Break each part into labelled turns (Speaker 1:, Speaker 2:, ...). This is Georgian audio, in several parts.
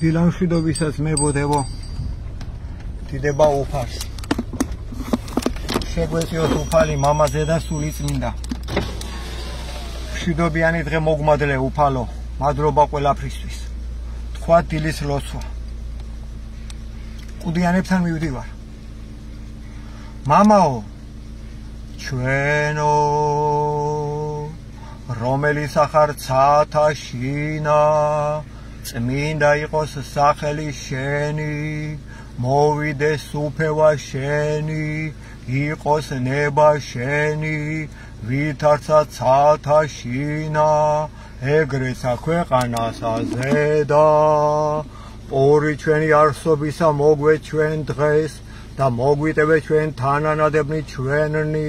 Speaker 1: დილამშვიდობისაც მებოდებო დიდება უფალს შეგვეციოთ უფალი მამაზე და სულიწმინდა მშვიდობიანი დღე მოგმადლე უფალო მადლობა ყველაფრისთვის თქვა დილის ლოცვა ყუდიანებთან მივდივარ მამაო ჩვენო რომელიც ახარ ცათა შინა წმინდა იყოს სახელი შენი მოვიდეს უფევა შენი იყოს ნება შენი ვითარცა ცათა შინა ეგრეცა ქვეყანასა ზედა ორი ჩვენი არსობისა მოგვე ჩვენ დღეს და მოგვიტევე ჩვენ თანანადებნი ჩვენნი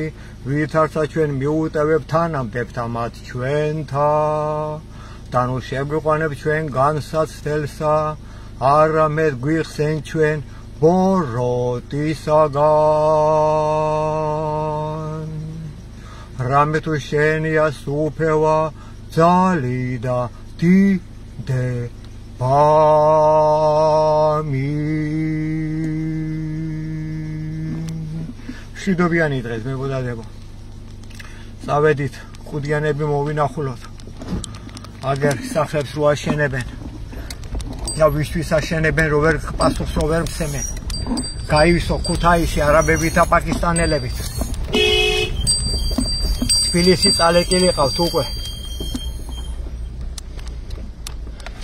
Speaker 1: ვითარცა ჩვენ მიუტევებ თანამდებთა მათ ჩვენთა და ნუ შეგვიყვანებ ჩვენ განსაცდელსა არამედ გვიხსენ ჩვენ ბოროტისაგან რამე თუ შენია სუფევა ძალი და დიდება მშვიდობიანი დღეს მებოდადებო წავედით ყუდიანები მოვინახულოთ აგერ სახლებს რო აშენებენ და ვისთვის აშენებენ რო ვერ პასუხს რო ვერ მცემენ გაივისო ქუთაისში არაბებით და პაკისტანელებით თბილისი წალეკილი ყავთ უკვე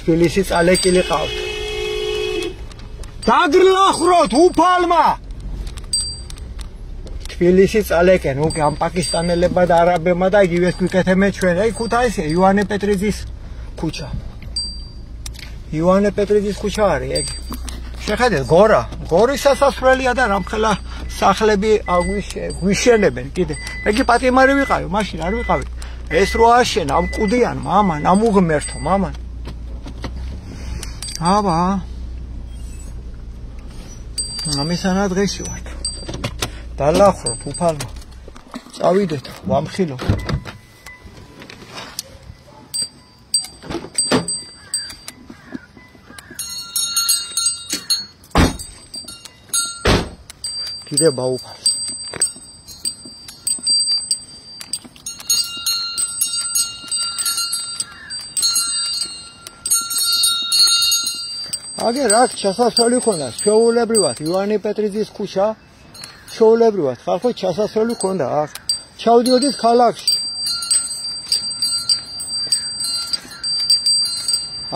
Speaker 1: თბილისი წალეკილი ყავთ დაგრლახროთ უფალმა თბილისი წალეკენ უკვე ამ პაკისტანელებმა და არაბებმა და იგივეს გვიკეთებენ ჩვენ აი ქუთაისში იოანე პეტრიძის ქუჩა იოანე პეტრიძის ქუჩა არის ეგ შეხედეთ გორის სასასვლელია და რამხელა სახლები აგვიშენებენ კიდე მეგი პატიმარი ვიყავი მაშინ არ ვიყავი ეს რო აშენა ამ ყუდიან მამან ამ უღმერთო მამან აბა ამისანა დღეში ვართ დალახროთ უფალმა წავიდეთ ვამხილოთ კიდება უფალს აგერ აქ ჩასასვლელი ქონდა ჩვეულებრივად იოანე პეტრიძის ქუჩა ჩვეულებრივად ხალხო ჩასასვლელი ქონდა აქ ჩავდიოდით ქალაქში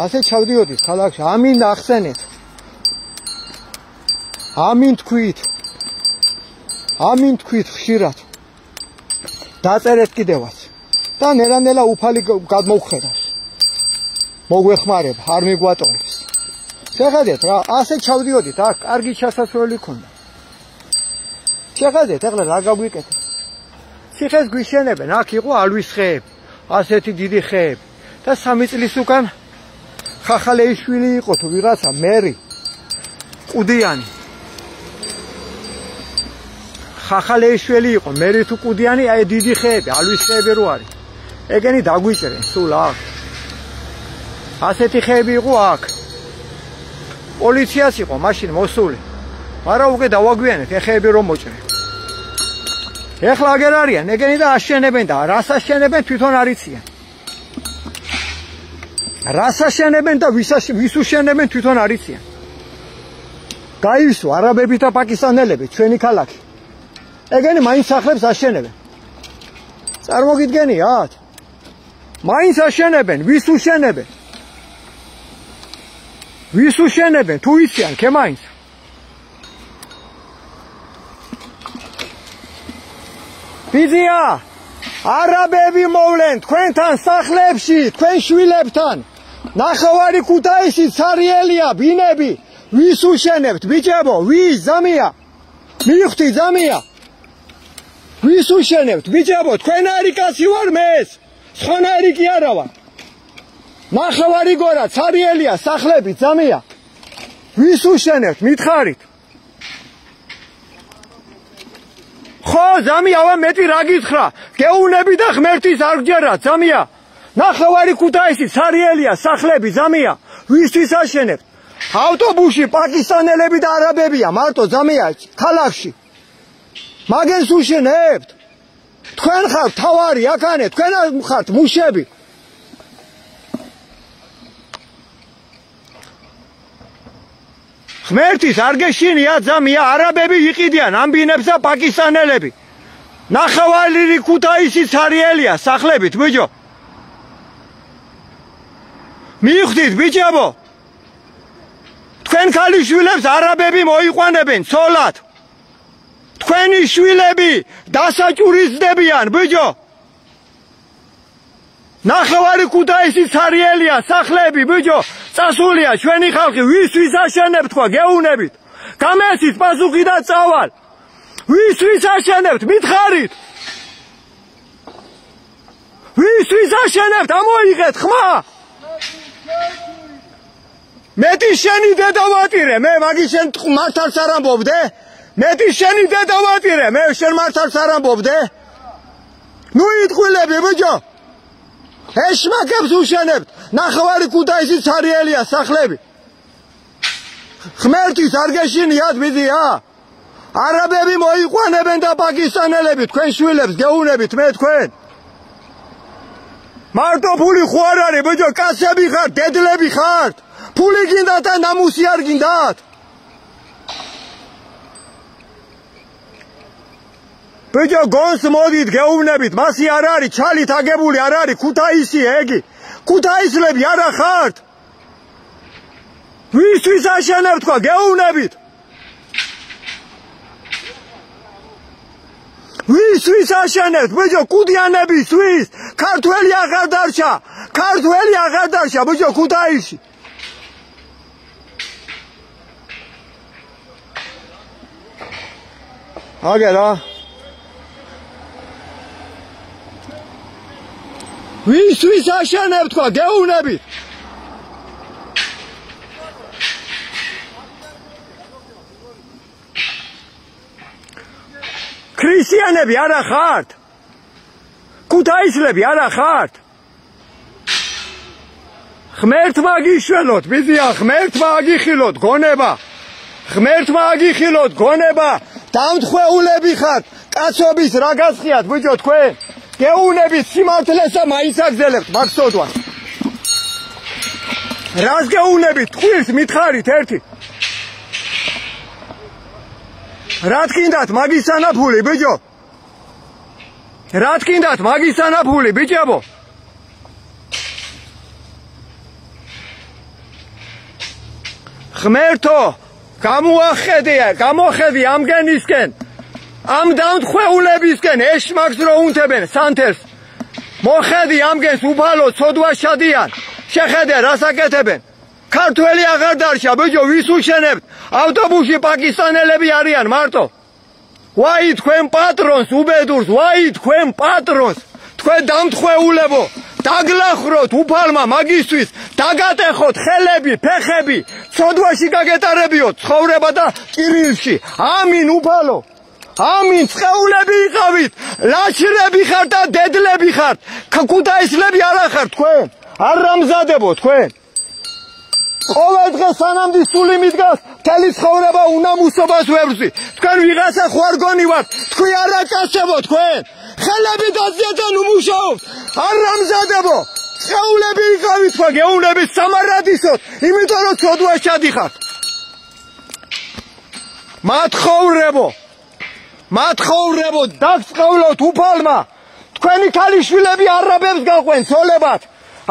Speaker 1: ასე ჩავდიოდით ქალაქში ამინ ახსენეთ ამინ თქვით ხშირად დაწერეთ კიდევაც და ნელა უფალი გადმოგხედავს მოგვეხმარება არ მიგვატოვებს შეხედეთ რა ასე ჩავდიოდით აქ კარგი ჩასასვლელი ქონდა შეხედეთ ახლა რა გაგვიკეთეთ ციხეს გვიშენებენ აქ იყო ალვის ხეები ასეთი დიდი ხეები და 3 წლის უკან ხახალეიშვილი იყო თუ ვიღაცა მერი ყუდიანი ხახალეიშვილი იყო მერი თუ ყუდიანი აი დიდი ხეები ალვის ხეები რო არის ეგენი დაგვიჭრენ სულ აქ ასეთი ხეები იყო აქ პოლიციაც იყო მაშინ მოსული მაგრამ უკვე დავაგვიანეთ ეხეები რომ მოჭრენ ეხლა აგერ არიან ეგენი და აშენებენ და რას აშენებენ თვითონ არ იციან რას აშენებენ და ვის უშენებენ თვითონ არ იციან გაივისო არაბები და პაკისტანელები ჩვენი ქალაქი ეგენი მაინც სახლებს აშენებენ წარმოგიდგენიათ მაინც აშენებენ ვის უშენებენ თუ იციან ქემაინც ბიზია არაბები მოვლენ თქვენთან სახლებში თქვენ შვილებთან ნახევარი ქუთაისი ცარიელია ბინები ვის უშენებთ ბიჭებო ვის ზამია მივხვდი ზამია ვის უშენებთ ბიჭებო თქვენარი კაცი ვარ მეც სხვანაირი კი არა ვარ ნახევარი გორა ცარიელია სახლები ზამია ვის უშენებთ მითხარით ხო ზამია მეტი რა გითხრა გეუნები და ღმერთის არ გჯერა ზამია ნახევარი ქუთაისი ცარიელია სახლები ზამია ვისთვის აშენებთ ავტობუსში პაკისტანელები და არაბებია მარტო ზამია ქალაქში. მაგენს უშენებთ. თქვენ ხართ თავარი აქანე, თქვენ ხართ მუშები. ღმერთის არ გეშინია ზამია არაბები იყიდიან ამბინებს და პაკისტანელები. ნახევარი ქუთაისის არიელია სახლებით ბიჭო. მიხვდით ბიჭებო. თქვენ ქალიშვილებს არაბები მოიყვანებენ ცოლად. თქვენი შვილები დასაჭურისდებიან ბიჭო. ნახევარი ქუთაისის არიელია სახლები ბიჭო. წასულია ჩვენი ხალხი ვის აშენებთ თქვა გეუნებით. გამესით პასუხი და წავალ. ვის აშენებთ მითხარით. ვის აშენებთ ამოიღეთ ხმა. მეტი შენი დედავატირე მე მაგის შენ მართალს არ ამბობდე. მეტი შენი დედავატირე მე შენ მართალს არ ამბობდე. ნუ იტყვილები ბიჭო. ეშმაკებს უშენებთ ნახევარი ქუთაისის არიელია სახლები. ღმერთის არ გეშინიათ მიდია. არაბები მოიყვანებენ და პაკისტანელები თქვენ შვილებს გეუნებით მე თქვენ. მარტო ფული ხო არ არის ბიჭო კაცები ხართ დედლები ხართ. ფული გინდათ და ნამუსი არ გინდათ. ბიჭო გონს მოდით გეუბნებით მასი არ არის ჩალით აგებული არ არის ქუთაისი ეგი ქუთაისლები არა ხართ. ვის აშენებთ თქვა გეუბნებით. ვის აშენებთ ბიჭო კუდიანების ვის ქართველი აღარ დარჩა. ქართველი აღარ დარჩა ბიჭო ქუთაისში. აგერა ვის აშენებთ თქვა გეუბნებით. ქრისტიანები არა ხართ. ქუთაისლები არა ხართ. ღმერთმა აგიშველოთ ბიზია ღმერთმა აგიხილოთ გონება. ღმერთმა აგიხილოთ გონება. დამთხეულები ხართ კაცობის რა გასხიათ ბიჭო თქვენ. გეუბნებით სიმართლეს და მაინც აგზელებთ მაგსოდვას. რას გეუბნებით თქვენს მითხარით ერთი. რა თქინდათ მაგის ანაფული ბიჭო. რა თქინდათ მაგის ანაფული ბიჭებო. ღმერთო გამოხედი ამგენისკენ. ამ დამთხეულებისკენ ეშმაკს რო უნთებენ სანთელს. მოხედი ამგენს უფალო ცოდვა შადიან. შეხედე რას აკეთებენ. ქართველი აღარ დარჩა ბიჭო ვის უშენებთ. ავტობუსში პაკისტანელები არიან მარტო. ვაი თქვენ პატრონს უბედურს ვაი თქვენ პატრონს. თქვენ დამთხეულებო დაგლახროთ უფალმა მაგისთვის დაგატეხოთ ხელები ფეხები ცოდვაში გაგეტარებიოთ ცხოვრება და კირილში. ამინ უფალო. ამინ წყეულები იყავით ლაჩრები ხართ და დედლები ხართ. ქუთაისლები არა ხართ თქვენ. არ რამზადებო თქვენ. ყოველ დღეს სანამ სული მიდგას მთელი ცხოვრება უნამუსობას ვერძი. თქვენ ვიღაცა ხო არ გონივართ. თქვი არ აკაცებო თქვენ. ხელები დაზიანთან უმუშაობთ. არ რამზადებო. წყეულები იყავით თქვა გეუბნებით სამარადისოთ. იმიტომ რომ ცოდვას ჩადიხართ. მათხოვრებო დაგწყევლოთ უფალმა. თქვენი ქალიშვილები არაბებს გაყვენ ცოლებად.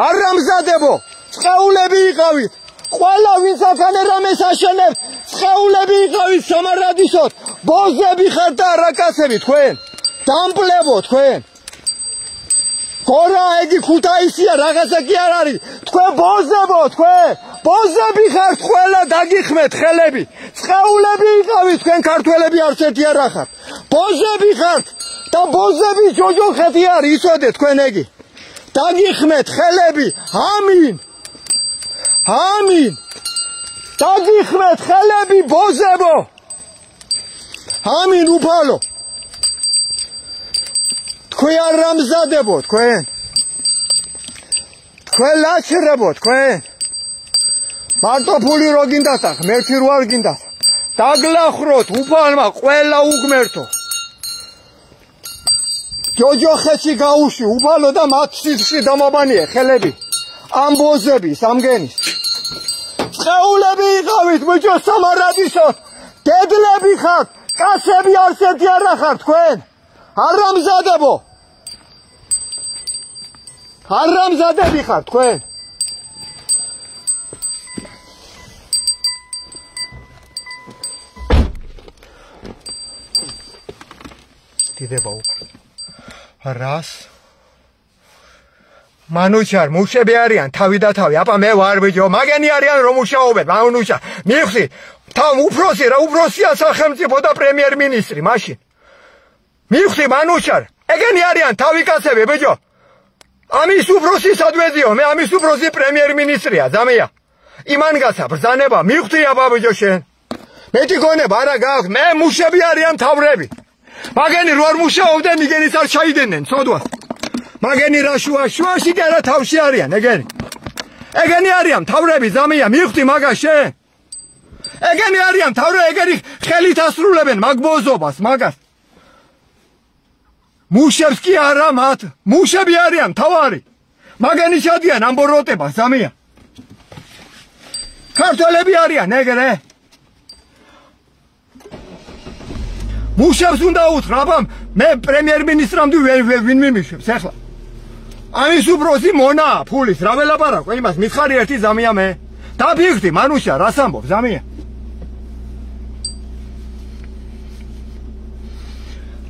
Speaker 1: არ რამზადებო. წყეულები იყავით. ყველა ვინც აქანე რამეს აშენებთ წყეულები იყავით სამარადისოთ. ბოზები ხართ და რაკაცები თქვენ. დამპლებო თქვენ. გორა ეგი ქუთაისია რაღაცა კი არ არის. თქვენ ბოზებო თქვენ. ბოზები ხართ ყველა დაგიხმეთ ხელები. წყეულები იყავით თქვენ ქართველები არც ერთი არ ახართ. ბოზები ხართ და ბოზები ჯოჯოხეთი არის იცოდეთ თქვენ ეგი. დაგიხმეთ ხელები. ამინ. ამინ. დაგიხმეთ ხელები ბოზებო. ამინ უფალო. თქვენ არ რამზადებო თქვენ. თქვენ ლაჩრებო თქვენ. მარტო ფული რო გინდათ და ღმერთი რო არ გინდათ დაგლახროთ უფალმა ყველა უღმერთო ჯოჯოხეთში გაუში უფალო და მათ სიცხში დამაბანიე ხელები ამბოზები სამგენის წეულები იყავით ბიჭო სამარადისო დედლები ხართ კაცები არსეთი არა ხართ თქვენ არამზადებო არამზადები ხართ თქვენ დიდება უფალ რას მანუჩარ მუშები არიან თავი და თავი აპა მე ვარ ბიჭო მაგენი არიან რომ მუშაობენ მანუჩა მიხსი თავ უფროსი რა უფროსია სახელმწიფო და პრემიერ-მინისტრი მაშინ მიხსი მანუჩარ ეგენი არიან თავი კაცები ბიჭო ამის უფროსი სადვეზიო მე ამის უფროსი პრემიერ-მინისტრია ზამია იმანგაცა ბრძანება მიხსი აპა ბიჭო შენ მეტი გონება არა გაქვს მე მუშები არიან თავრები მაგენი რო არ მუშაობდნენ იგენიც არ ჩაიდენენ ცოდვა მაგენი რა შუაში კი არა თავში არიან ეგენი არიან თავრები ზამია მიხდი მაგას შენ ეგენი არიან თავრები ეგენი ხელით ასრულებენ მაგბოზობას მაგას მუშებს კი არა მათ მუშები არიან თავარი მაგენი ჩადიან ამბოროტება ზამია ქართველები არიან ეგრე მუშებს უნდა უთხრა აბა მე პრემიერ-მინისტრამდე ვინ მიმიშვებს ახლა ამის უფროსი მონა ფულის რა ველაპარაკო იმას მითხარი ერთი ზამია მე დაფიქრდი მანუშა რას ამბობ ზამია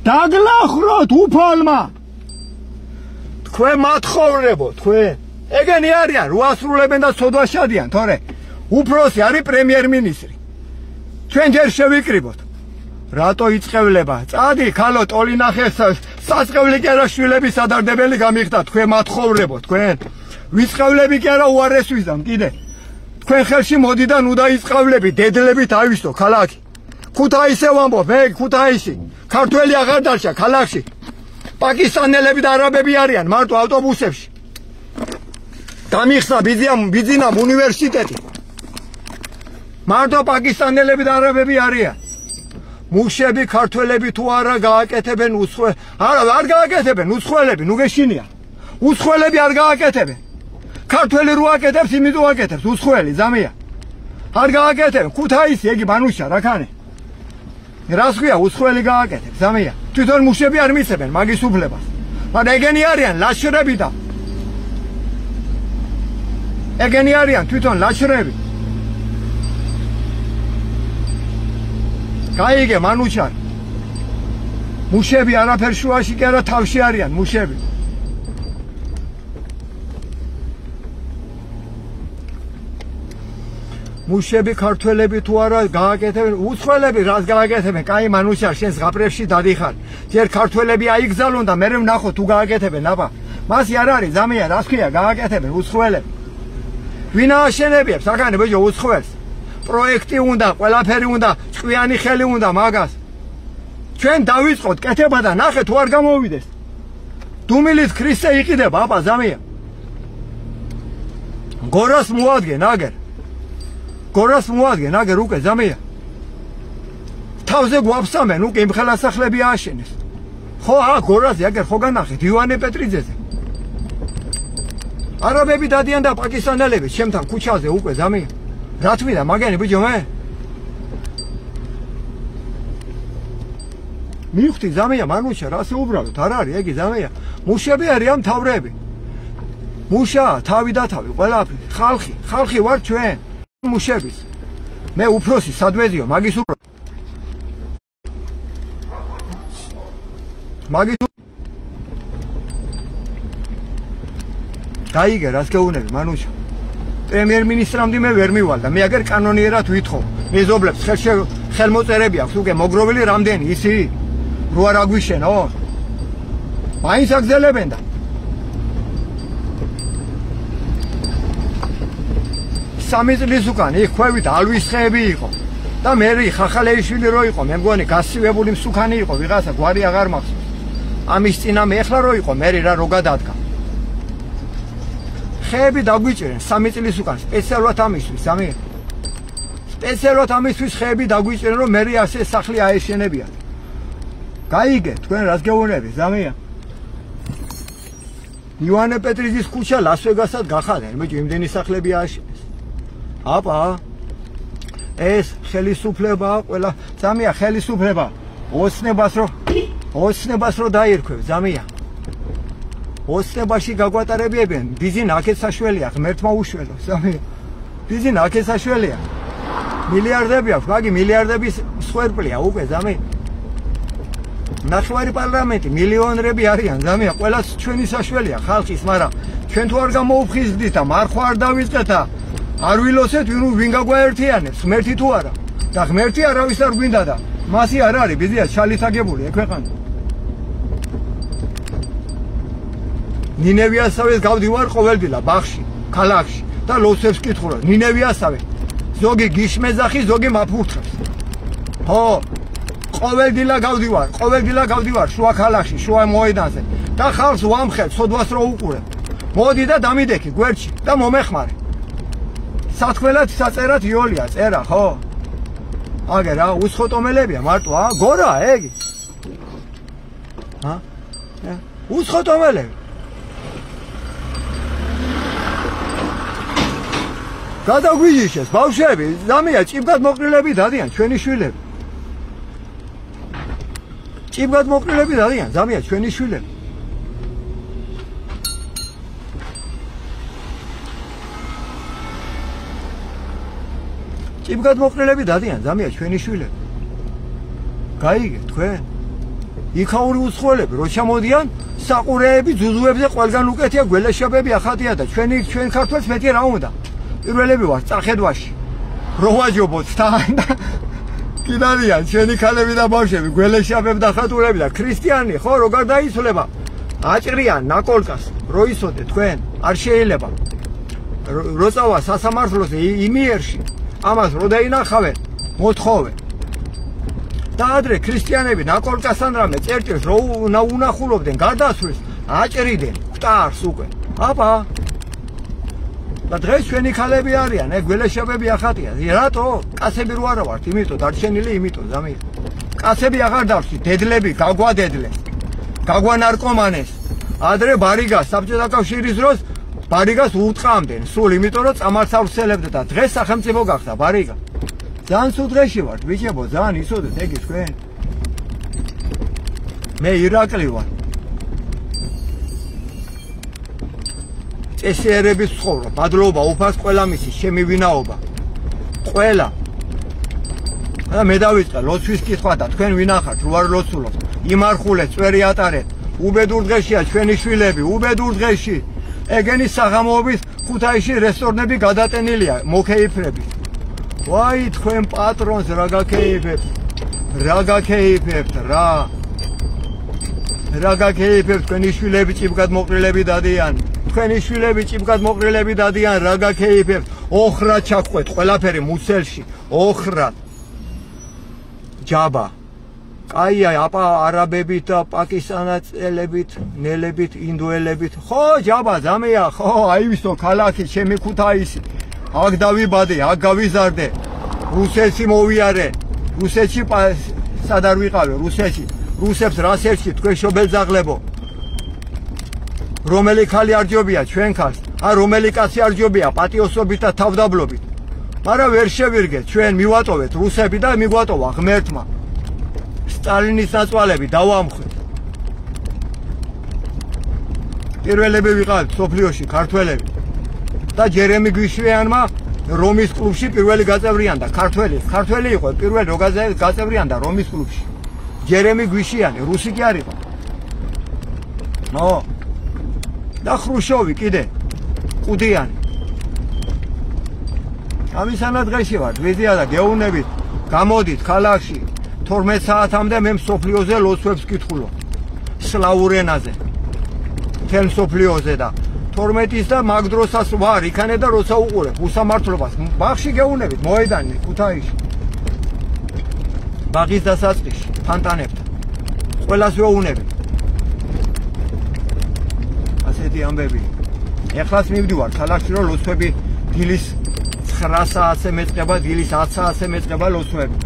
Speaker 1: დაგლახროთ უფალმა თქვენ მათხოვრებო თქვენ ეგენი არიან რო ასრულებენ და ცოდვა შადიან თორე უფროსი არის პრემიერ-მინისტრი ჩვენ ჯერ შევიკრიბოთ რატო იწევლება წადი ქალო ტოლი ნახე საწყევლი კი არა შვილების სადარდებელი გამიხდა თქვენ მათხოვრებო თქვენ ვიწყევლები კი არა უარეს ვიზამ კიდე თქვენ ხელში მოდიდან უნდა იწევლები დედლებით ავისო ქალაქი ქუთაისე ვამბობ მე ქუთაისი ქართველი აღარ დარჩა ქალაქში პაკისტანელები და არაბები არიან მარტო ავტობუსებში დამიხსნა ბიძინამ უნივერსიტეტი მარტო პაკისტანელები და არაბები არიან მუშები ქართველები თუ არა გააკეთებენ არ გააკეთებენ უცხოელები ნუ გეშინია უცხოელები არ გააკეთებენ ქართველი რო აკეთებს იმიტომ აკეთებს უცხოელი ზამია არ გააკეთებენ ქუთაისი ეგი მანუშა რაკანე რას ქვია უცხოელი გააკეთებს ზამია თვითონ მუშები არ მისცემენ მაგის უფლებას მაგრამ ეგენი არიან ლაშრები და ეგენი არიან თვითონ ლაშრები გაიგე მანუჩარ მუშები არაფერ შუაში კი არა თავში არიან მუშები მუშები ქართველები თუ არა გააკეთებენ უცხოელები რას გააკეთებენ კაი მანუჩარ შენ ზღაპრებში დადიხარ ჯერ ქართველები აიგზალონ და მე ვნახო თუ გააკეთებენ აბა მასი არ არის ზამია რას ქვია გააკეთებენ უცხოელები ვინ ააშენებებს აქანე ბიჭო უცხოელს პროექტი უნდა ყველაფერი უნდა ჭკვიანი ხელი უნდა მაგას ჩვენ დავიწყოთ კეთება და ნახე თუ არ გამოვიდეს დუმილის ქრისტე იყიდება აბა ზამია გორას მოადგენ აგერ უკვე ზამია თავზე გვაფსამენ უკვე იმ ხელასახლები ააშენეს ხო გორაზე აგერ ხო განახეთ ივანე პეტრიძეზე არაბები დადიან და პაკისტანელები ჩემთან ქუჩაზე უკვე ზამია რა თვიდა მაგენი ბიჭო მე მივხვდი ზამია მანუშა რასე უბრალოდ არ არის ეგი ზამია მუშები არიან თავრები მუშა თავი და თავი ყველაფერი ხალხი ვარ ჩვენ მუშების მე უფროსი სადვეზიო მაგის გაიგე რას გეუბნები მანუშა პრემიერ-მინისტრამდე მე ვერ მივალ და მე აგერ კანონიერად ვითხოვ მეზობლებს ხელმოწერები აქვს უკვე მოგროვილი რამდენი ისი რო არ აგვიშენო მაინც აგზელებენ და სამი წლის უკან იქ ქვევით ალვის ხეები იყო და მე ხახალეიშვილი რო იყო მე მგონი გასივებული მსუქანი იყო ვიღაცა გვარი აღარ მახსოვს ამის წინა მე ახლა რო იყო მე რა რო გადადგა ხეები დაგვიჭერენ 3 წლის უკან სპეციალურად ამისთვის, სამი. სპეციალურად ამისთვის ხეები დაგვიჭერენ, რომ მე ასე სახლი აეშენებიათ. გაიგე, თქვენ რას გეუბნებით, სამია? ივანე პეტრიძის ქუჩა ლას-ვეგასად გახადენ, მეჭი იმდენი სახლები ააშენეს. აპა ეს ხელისუფლება, ყველა სამია ხელისუფლება ოცნებას რო დაირქვევ, სამია. ოცნებაში გაგვატარებიებენ, ბიზი ნაკეთსაშველია, ღმერთმა უშველო, სამია. ბიზი ნაკეთსაშველია. მილიარდები აქვს, მაგი მილიარდების სვერპლია უკვე, სამია. ნახევარი პარლამენტი მილიონრები არიან, სამია, ყველას ჩვენი საშველია ხალხის, მაგრამ ჩვენ თუ არ გამოუფხიზდით და მარხვა არ დავიწყეთ და არ ვილოსეთ ვინ გაგვაერთიანებს, ღმერთი თუ არა. და ღმერთი არავის არ გვინდა და მასი არ არის, ბიზია ჩალითაგებული ექვეყანა. ნინევიასავეს გავდივარ ყოველდღიურად ბაღში, ქალაქში და ლოცვებს კითხულობ. ნინევიასავე ზოგი გიშმეზახი, ზოგი მაფურთხებს. ხო, ყოველდღიურად გავდივარ შუა ქალაქში, შუა მოედანზე და ხალხს ვამხელ, სოდვას რო უყურებ. მოდი და დამიდექი გვერდში და მომეხმარე. სათქმელად საწერად იოლია, წერა, ხო? აგე რა, უსხოტომელებია მარტო, გორა, ეგი. უსხოტომელები. გადაგვიჯიშეს, ბავშვები, ზამია, ჭიბგად მოყრილები დადიან, ჩვენი შვილები. ჭიბგად მოყრილები დადიან, ზამია, ჩვენი შვილები. ჭიბგად მოყრილები დადიან, ზამია, ჩვენი შვილები. გაიგე, თქვენ? იქაური უცხოელები, რო ჩამოდიან, საყურეები, ძუძუებზე ყველგან უკეთია, გველეშაპები ახატია და ჩვენ ქართველს მეტი რა უნდა? პირველები ვარ წახედვაში. რო ვაჯობოთ თან და კიდადიან ჩვენი ქალები და ბავშვები, გველეშაპები და ხატურები და ქრისტიანი, ხო, რო გარდაიცვლება. აჭრიან ნაკოლკას, რო ისოდე თქვენ, არ შეიძლება. რო წავა სასამართლოზე იმიერში, ამას რო დაინახავენ, მოთხოვე. და ადრე ქრისტიანები ნაკოლკასთან რამე წერტილს რო უნახულობდნენ გარდაცვლილს, აჭრიდნენ მკვდარს უკვე. აბა და დღეს ჩვენი ქალები არიან, გველეშაპები ახატია. რატო? კაცები რო არა ვართ, იმიტომ დარჩენილი, იმიტომ ზამია. კაცები აღარ დავსვით, დედლები გაგვადედლეს. გაგვანარკომანეს. ადრე ბარიგას საბჭოთა კავშირის დროს ბარიგას უტყამდნენ, სულ იმიტომ რომ წამალს ავრცელებდა და დღეს სახელმწიფო გახდა ბარიგა. ძალიან სულ დღეში ვართ, ბიჭებო, ძალიან ისოდეთ ეგ თქვენ. მე ირაკლი ვარ. წესიერების ცხოვრება, მადლობა, უფალს ყველა მისი შემივინაობა. ყველა. და მე დავიწყე ლოცვის კითხვა და თქვენ ვინახართ, რო არ ლოცულობთ. იმარხულეთ, წვერი ატარეთ. უბედურ დღეშია ჩვენი შვილები, უბედურ დღეში. ეგენი საღამოობის ხუთაისში რესტორნები გადატენილია, მოკეიფრებით. ვაი, თქვენ პატრონს რა გაქეიფებთ, რა გაქეიფებთ, თქვენი შვილები ჭიბგად მოყრილები დადიან. თქვენი შვილები ჭიბგად მოყრილები დადიან, რა გაქეიფებთ. ოხრად ჩაგყვეთ ყველაფერი მუცელში, ოხრად. ჯაბა. კაია, არაბებით და პაკისტანელებით, ნელებით, ინდოელებით. ხო, ჯაბა, ზამია, ხო, აივისო ქალაქი, ჩემი ქუთაისი. აქ დავიბადე, აქ გავიზარდე. რუსეთში მოვიარე. რუსეთში სად არ ვიყავე, რუსეთში. რუსებს რას ერჩი, თქვენ შობელძაღლებო. რომელი ხალი არჯობია ჩვენ ხალხს, რომელი კაცი არჯობია პატიოსობით და თავდაბლობით. მაგრამ ვერ შევირგეთ, ჩვენ მივატოვეთ რუსები და მიგვატოვა ღმერთმა. სტალინის ნაწვალები დავამხვით. პირველები ვიყავით სოფლიოში ქართველები. და ჯერემი გვიშვიანმა რომის კლუბში პირველი გაწევრიანდა, ქართველი იყო, პირველი გაწევრიანდა რომის კლუბში. ჯერემი გვიშიანი, რუსი კი არ იყო. და ხრუშოვი კიდე ყუდიანი. ამისანა დღეში ვართ, ვიზია და გეუნებით, გამოდით ქალაქში 12 საათამდე მე მსოფლიოზე ლოცვებს კითხულობ. სლავურ ენაზე. თელ მსოფლიოზე და 12-ის და მაგ დროსაც ვარ იქანე და როცა უყურებ უსამართლობას. ბაღში გეუნებით, მოედანი, ქუთაისში. ბაღის დასაწყისში, ფანტანებთან. ყველას ვეუნებით. ასეთი ამბები. ეხლაც მივდივარ ქალაქში, რომ ლოცვები დილის 9 საათზე მეწყება, დილის 10 საათზე მეწყება ლოცვები.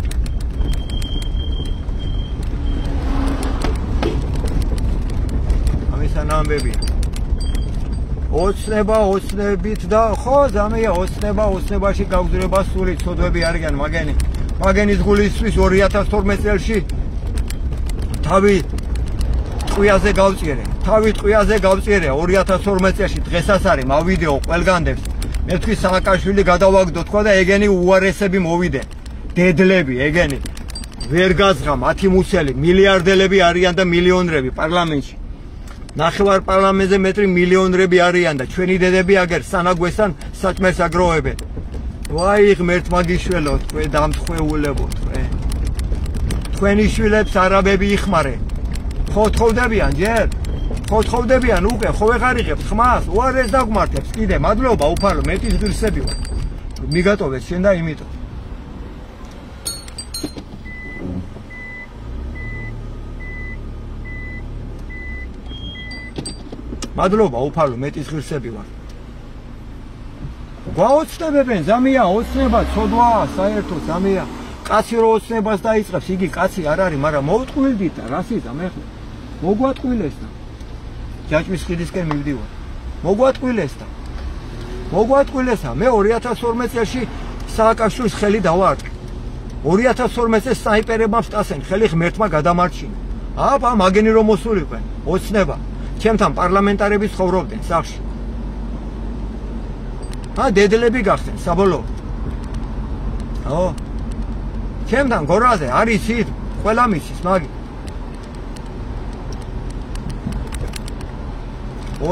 Speaker 1: ამისანა ამბებია. ოცნებით და ხო, ზამია, ოცნებაში გავგზრება სული ცოდვები არიან მაგენის გულისთვის 2012 წელში თავი ტყვიაზე გავწიერე 2012 წელში დღესაც არის მავიდეო ყველგანდებს მე თქვი სააკაშვილი გადავაგდო თქვა და ეგენი უარესები მოვიდე დედლები ეგენი ვერ გაზღა მათი მუსელი მილიარდელები არიან და მილიონრები პარლამენტში ნახევარ პარლამენტზე მეტრი მილიონრები არიან და ჩვენი დედები აგერ სანაგვესთან საჭმელს აგროვებენ ვაი ღმერთმა გიშველო თქვენ დამთხეულებო თქვენი შვილებს არაბები იხმარე ხოთხოვდებიან ჯერ ხოთხოვდებიან უკვე ხო ვეღარიღებთ ხმას უარეს დაგმართებს კიდე მადლობა უფალო მეტის ღირსები ვარ მიგატოვეთ შენ და იმიტომ მადლობა უფალო მეტის ღირსები ვარ გვაოცნებებენ ზამია ოცნება ცოდვა საერთო ზამია კაცი რო ოცნებას დაიწყებს იგი კაცი არ არის მაგრამ მოვტყვილდით და რასიზამ ეხლა მოგვატყვილეს და ჯაჭვის ხიდისკენ მივდივარ მოგვატყვილესა მე 2012 წელში სააკაშვილის ხელი დავაარკე 2012 წელს საიპერებმა ვტასენ ხელი ღმერთმა გადამარჩინა აბა მაგენი რომ მოსულიყვენ ოცნება ჩემთან პარლამენტარები ცხოვრობდნენ სახში დედლები გახდნენ საბოლოო ო ჩემთან გორაზე არის ის ყველა მისის მაგი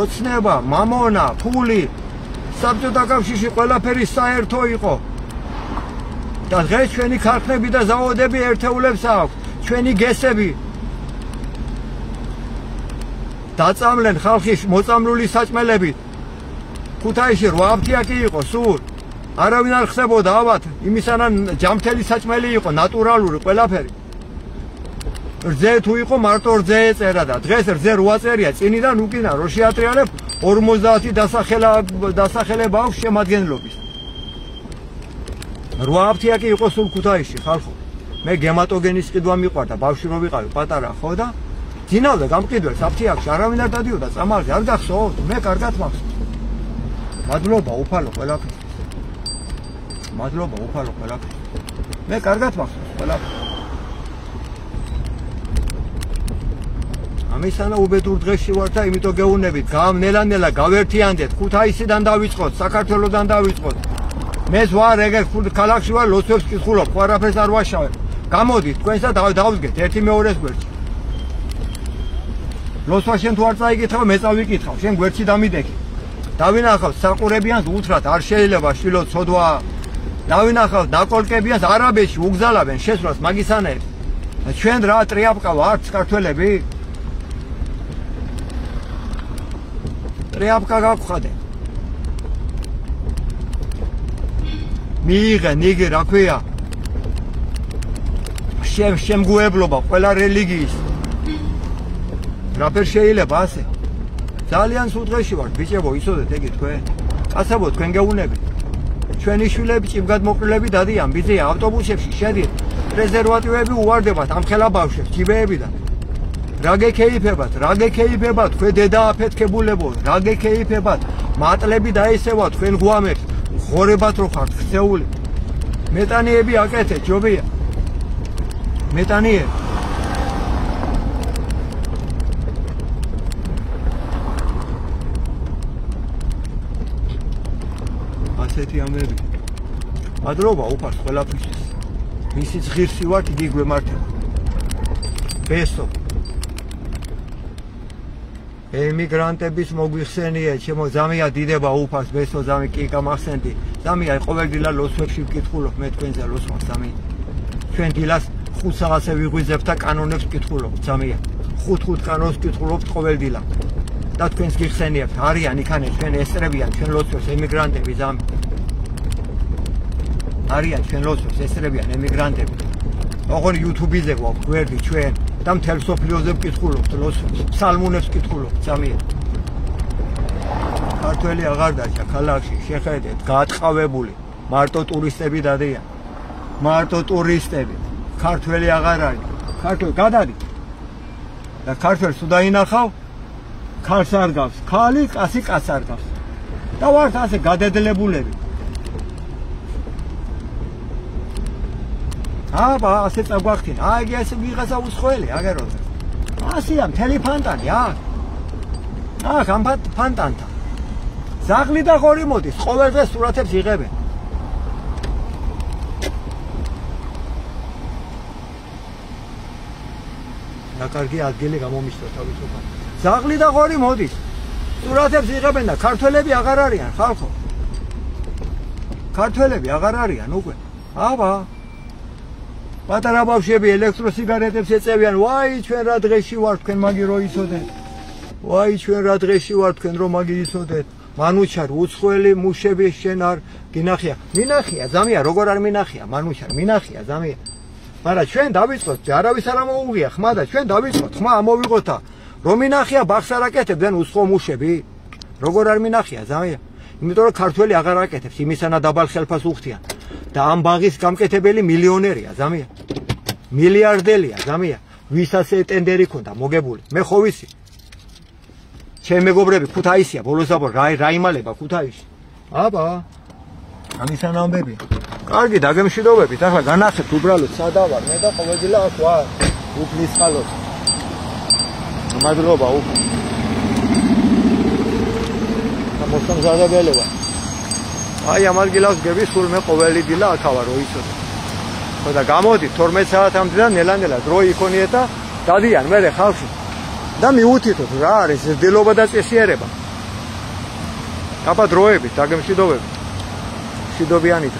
Speaker 1: ოცნება მამონა ფული საბჭოთა კავშირში ყველაფერი საერთო იყო და დღეს ჩვენი ქარხნები და ზაოდები ერთეულებს აქვს ჩვენი გესები დაწამლენ ხალხის მოწამლული საჭმელებით ქუთაისში 8 აფთიაკი იყო სულ არავინ არ ხსებოდა ალბათ იმისანა ჯამთელი საჭმელი იყო ნატურალური ყველაფერი რძე თუ იყო მარტო რძე ეწერა და დღეს რძე 8 წერია წინიდან უკიდან რო შეატრიალებ 50 დასახელება აქვს შემადგენლობის 8 აფთიაკი იყო სულ ქუთაისში ხალხო მე გემატოგენის ყიდვა მიყვარდა ბავშვი რო ვიყავი პატარა ხო და ძინავდა გამყიდველს აფთიაკში არავინ არ დადიოდა წამალზე არ გახსოვთ მე კარგად მახსოვს მადლობა უფალო ყველაფერს მე კარგად მახსოვს ყველაფერს ამისანა უბედურ დღეში ვარ და იმიტომ გეუბნებით ნელა გავერთიანდეთ ქუთაისიდან დავიწყოთ საქართველოსდან დავიწყოთ მე ვარ ეგ ქალაქში ვარ ლოცვებს კითხულობ ყველაფერს არ ვაშავებ გამოდით თქვენსა დავდგეთ ერთი მეორეს გვერდში ლოცვა შენ თუ არ წაიკითხავ მე წავიკითხავ შენ გვერდში დამიდექი დავინახავ საყურებიანს უთრათ არ შეიძლება შვილო ცოდვა დავინახავ დაკოლკებიანს არაბეთში უგზალავენ შესვლას მაგისანებს ჩვენ რა ტრიაპკა ვართ ქართველები ტრიაპკა გაგხადე მიიღე ნიგი რა ქვია შემგუებლობა ყველა რელიგიის რაფერ შეიძლება ასე ძალიან სულ დღეში ვარ ბიჭებო იცოდეთ ეგ თქვენ კაცებო თქვენ გეუბნებით ჩვენი შვილები ჭიბგადმოყრილები დადიან ბიზეა ავტობუსებში შედიან რეზერვატივები უვარდებათ ამ ხელა ბავშვებს ჯიბეებიდან რა გეკეიფებათ თქვენ დედა აფეთქებულებო რა გეკეიფებათ მატლები დაისევათ თქვენ გვამებს ხორებათ რო ხართ ხსეული მეტანიები აკეთეთ ჯობია მეტანიები ასეთი ამბები მადლობა უფალს ყველაფრისთვის მისიც ღირსი ვართ იგი გვემართება ბესო ემიგრანტების მოგვიხსენია ჩემო ზამია დიდება უფალს ბესო ზამი კი გამახსენდი ზამია ყოველდღიურად ლოცვებში ვკითხულობ მე თქვენზე ლოცვას ზამი ჩვენ დილას 5 საათზე ვიღვიძებთ და კანონებს ვკითხულობთ ზამია 5 კანონს ვკითხულობთ ყოველდღიურად და თქვენს გიხსენიებთ არიან იქანე ჩვენ ესწრებიან ჩვენ ლოცვებს ემიგრანტები ზამი არიან ჩვენ ლოცვებს ესწრებიან ემიგრანტები ოღონდ YouTube-ზე გვაქვს გვერდი ჩვენ და მთელ სოფლიოზე ვკითხულობთ ლოცვებს ფსალმუნებს ვკითხულობთ ზამია ქართველი აღარ დარჩა ქალაქში, შეხედეთ, გაატყავებული, მარტო ტურისტები დადიან. მარტო ტურისტები. ქართველი აღარ არის. ქართველი გადადი. და ქართველს თუ დაინახავ, ქალს არ გავს. ქალი, კაცი კაცს არ გავს. და ვართ ასე გადადებულები. აბა, ასე წაგვახთინა. აიგე ესე ვიღაცა უცხოელი, აგეროზე. ასია მთელი ფანტანი, აქ ამ ფანტანთა. ზაღლი და ღორი მოდის, ყოველ დღეს სურათებს იღებენ. რა კარგი ადგილი გამომისწრო თავისუფლად. ზაღლი და ღორი მოდის. სურათებს იღებენ და ქართველები აღარ არიან, ხალხო. ქართველები აღარ არიან უკვე. აბა. პატარა ბავშვები ელექტროსიგარეტებს ეწევიან. ვაი, ჩვენ რა დღეში ვარ, თქვენ მაგი რო იცოდეთ. ვაი, ჩვენ რა დღეში ვარ, თქვენ რო მაგი იცოდეთ. მანუჩარ, უცხოელი მუშები შენ არ გინახია. მინახია, ზამია, როგორ არ მინახია, მანუჩარ, მინახია, ზამია. მაგრამ ჩვენ დავიწყოთ, არავის არ ამოუღია ხმა და ჩვენ დავიწყოთ, ხმა ამოვიღოთ, რომ მინახია ბახს არ აკეთებდნენ უცხო მუშები. როგორ არ მინახია, ზამია. იმიტომ რომ ქართველი აღარ აკეთებს, იმისანა დაბალ ხელფას უხდიან. და ამ ბაღის გამკეთებელი მილიონერია, ზამია. მილიარდელია, ზამია. ვისაც ტენდერი ქონდა მოგებული. მე ხო ვიცი. ჩემ მეგობრები ქუთაისია, ბოლოსაბოლოს რა იმალება ქუთაისში. აბა. ამისანა ამბები. კარგი, დაგემშვიდობებით. ახლა განახეთ უბრალოდ სადავარ, მე და ყოველდღიურად აქ ვარ. უფლის ხალხს. მადლობა უფ. მოსამზადებელი ვარ. აი ამ ადგილას გები სულ მე ყოველი დილა აქ ვარ, რო იცოდე. ხო და გამოდით 12 საათამდე და ნელა-ნელა დრო იქონიეთ და დადიან მე ხალხი. და მიუთითოთ რა არის ძელობა და წესიერება. აბა დროებით, დაგემშვიდობებით. მშვიდობიანით.